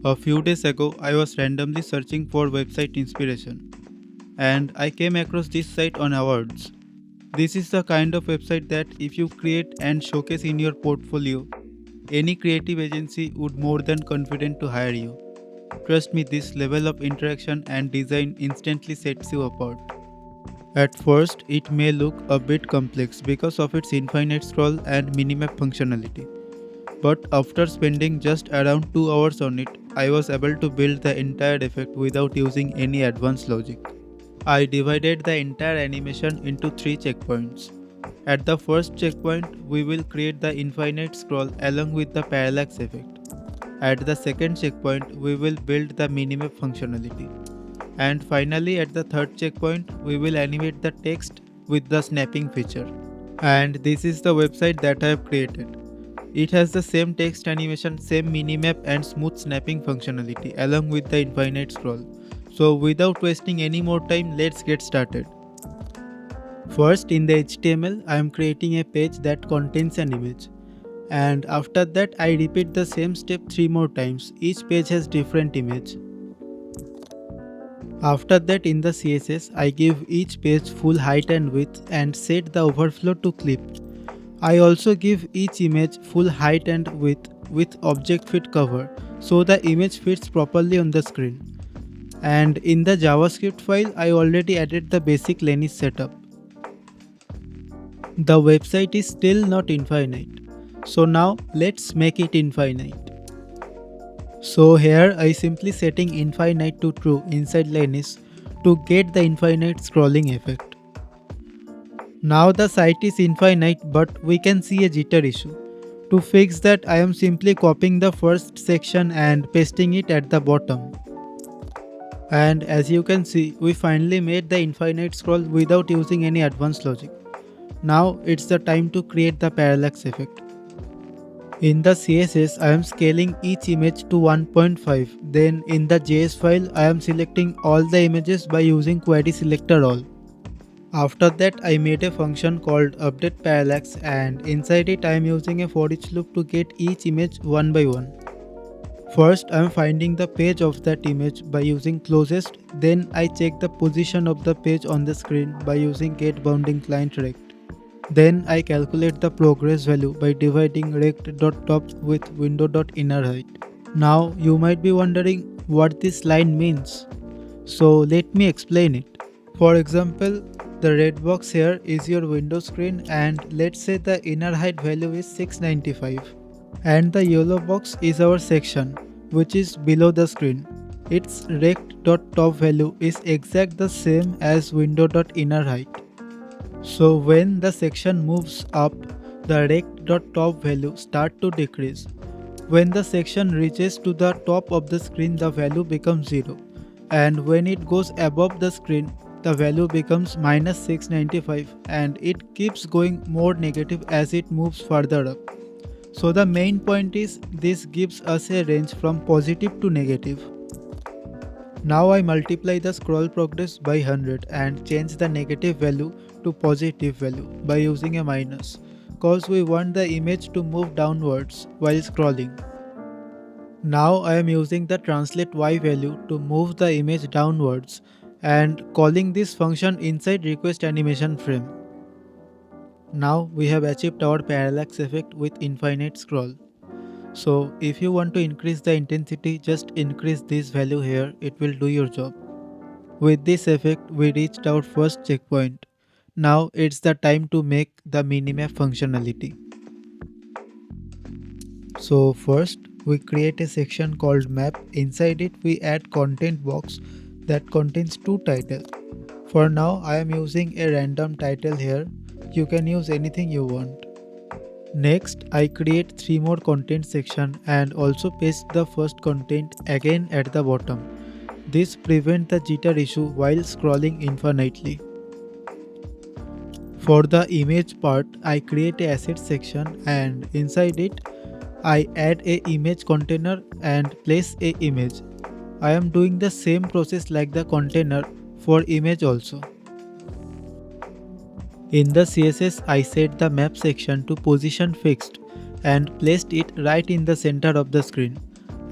A few days ago, I was randomly searching for website inspiration and I came across this site on awards. This is the kind of website that if you create and showcase in your portfolio, any creative agency would more than confident to hire you. Trust me, this level of interaction and design instantly sets you apart. At first, it may look a bit complex because of its infinite scroll and minimap functionality. But after spending just around 2 hours on it, I was able to build the entire effect without using any advanced logic. I divided the entire animation into 3 checkpoints. At the first checkpoint, we will create the infinite scroll along with the parallax effect. At the second checkpoint, we will build the minimap functionality. And finally, at the third checkpoint, we will animate the text with the snapping feature. And this is the website that I have created. It has the same text animation, same minimap and smooth snapping functionality along with the infinite scroll. So without wasting any more time, let's get started. First, in the HTML, I am creating a page that contains an image. And after that, I repeat the same step 3 more times. Each page has different image. After that, in the CSS, I give each page full height and width and set the overflow to clip. I also give each image full height and width with object fit cover so the image fits properly on the screen. And in the JavaScript file, I already added the basic Lennis setup. The website is still not infinite. So now let's make it infinite. So here I simply setting infinite to true inside Lennis to get the infinite scrolling effect. Now the site is infinite but we can see a jitter issue. To fix that, I am simply copying the first section and pasting it at the bottom. And as you can see, we finally made the infinite scroll without using any advanced logic. Now it's the time to create the parallax effect. In the CSS, I am scaling each image to 1.5. Then in the JS file, I am selecting all the images by using query selector all. After that, I made a function called update parallax and inside it I am using a for each loop to get each image one by one. First, I am finding the page of that image by using closest, then I check the position of the page on the screen by using getBoundingClientRect. Then I calculate the progress value by dividing rect.top with window.innerHeight. Now you might be wondering what this line means. So let me explain it. For example, the red box here is your window screen and let's say the inner height value is 695. And the yellow box is our section which is below the screen. Its rect.top value is exact the same as window.innerHeight. So when the section moves up, the rect.top value start to decrease. When the section reaches to the top of the screen, the value becomes 0. And when it goes above the screen, the value becomes minus 695 and it keeps going more negative as it moves further up. So the main point is this gives us a range from positive to negative. Now I multiply the scroll progress by 100 and change the negative value to positive value by using a minus, cause we want the image to move downwards while scrolling. Now I am using the translate y value to move the image downwards and calling this function inside request animation frame. Now we have achieved our parallax effect with infinite scroll. So if you want to increase the intensity, just increase this value here, it will do your job. With this effect, we reached our first checkpoint. Now it's the time to make the minimap functionality. So first, we create a section called map. Inside it, we add content box that contains two titles. For now, I am using a random title here. You can use anything you want. Next, I create 3 more content section and also paste the first content again at the bottom. This prevents the jitter issue while scrolling infinitely. For the image part, I create a asset section and inside it, I add a image container and place a image. I am doing the same process like the container for image also. In the CSS, I set the map section to position fixed and placed it right in the center of the screen.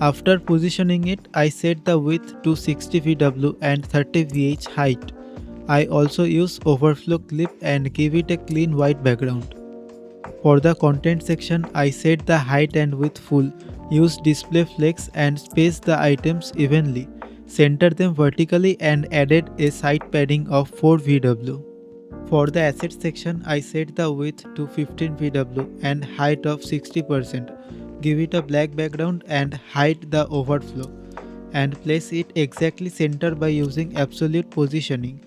After positioning it, I set the width to 60 VW and 30 VH height. I also use overflow clip and give it a clean white background. For the content section, I set the height and width full, use display flex and space the items evenly, center them vertically and added a side padding of 4 VW. For the asset section, I set the width to 15 VW and height of 60%, give it a black background and hide the overflow, and place it exactly center by using absolute positioning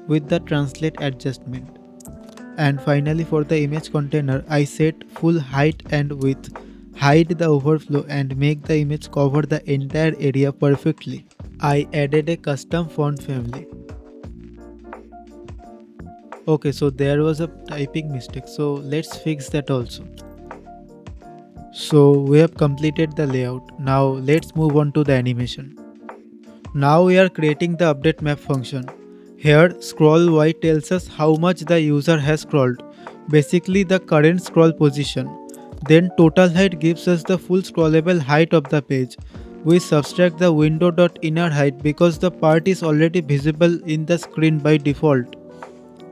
with the translate adjustment. And finally, for the image container, I set full height and width, hide the overflow and make the image cover the entire area perfectly. I added a custom font family. Okay, so there was a typing mistake, so let's fix that also. So we have completed the layout. Now let's move on to the animation. Now we are creating the update map function. Here scroll Y tells us how much the user has scrolled, basically the current scroll position. Then total height gives us the full scrollable height of the page. We subtract the window.inner height because the part is already visible in the screen by default.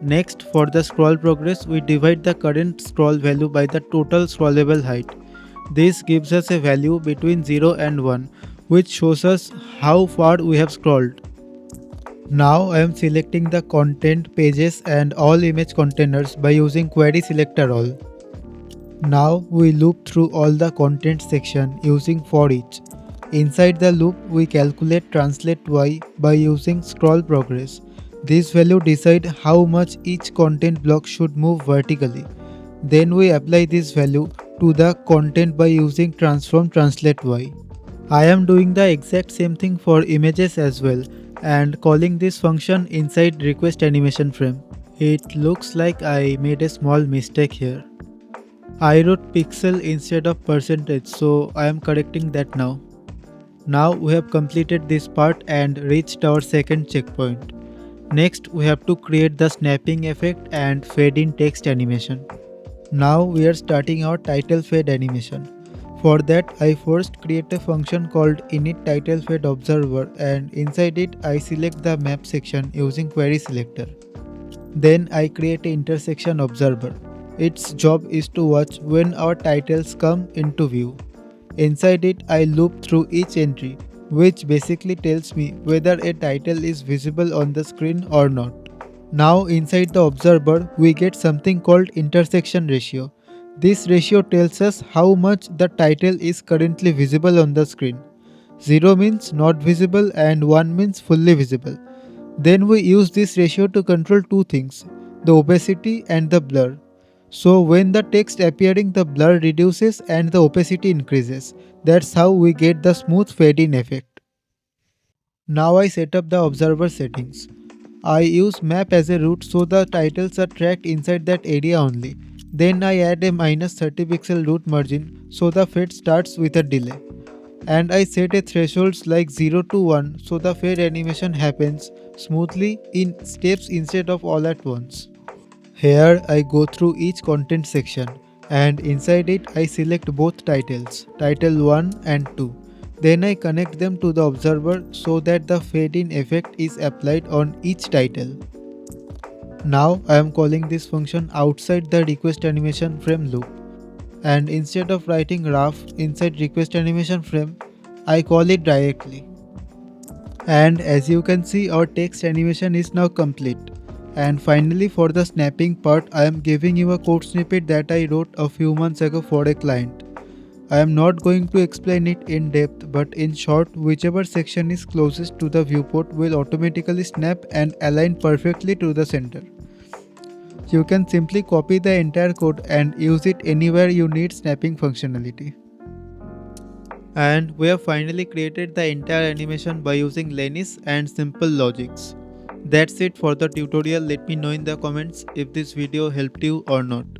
Next, for the scroll progress, we divide the current scroll value by the total scrollable height. This gives us a value between 0 and 1, which shows us how far we have scrolled. Now I am selecting the content, pages and all image containers by using query selector all. Now we loop through all the content section using for each. Inside the loop, we calculate translate Y by using scroll progress. This value decides how much each content block should move vertically. Then we apply this value to the content by using transform translate Y. I am doing the exact same thing for images as well and calling this function inside request animation frame. It looks like I made a small mistake here. I wrote pixel instead of percentage, so I am correcting that now. Now we have completed this part and reached our second checkpoint. Next, we have to create the snapping effect and fade in text animation. Now we are starting our title fade animation. For that, I first create a function called init title fade observer and inside it I select the map section using query selector. Then I create an intersection observer. Its job is to watch when our titles come into view. Inside it, I loop through each entry, which basically tells me whether a title is visible on the screen or not. Now inside the observer, we get something called intersection ratio. This ratio tells us how much the title is currently visible on the screen. 0 means not visible and 1 means fully visible. Then we use this ratio to control two things, the opacity and the blur. So when the text appearing, the blur reduces and the opacity increases. That's how we get the smooth fade in effect. Now I set up the observer settings. I use map as a root so the titles are tracked inside that area only. Then I add a -30 pixel root margin so the fade starts with a delay. And I set a thresholds like 0 to 1 so the fade animation happens smoothly in steps instead of all at once. Here I go through each content section and inside it I select both titles, title 1 and 2. Then I connect them to the observer so that the fade in effect is applied on each title. Now I am calling this function outside the request animation frame loop. And instead of writing rough inside request animation frame, I call it directly. And as you can see, our text animation is now complete. And finally, for the snapping part, I am giving you a code snippet that I wrote a few months ago for a client. I am not going to explain it in depth, but in short, whichever section is closest to the viewport will automatically snap and align perfectly to the center. You can simply copy the entire code and use it anywhere you need snapping functionality. And we have finally created the entire animation by using Lenis and simple logics. That's it for the tutorial. Let me know in the comments if this video helped you or not.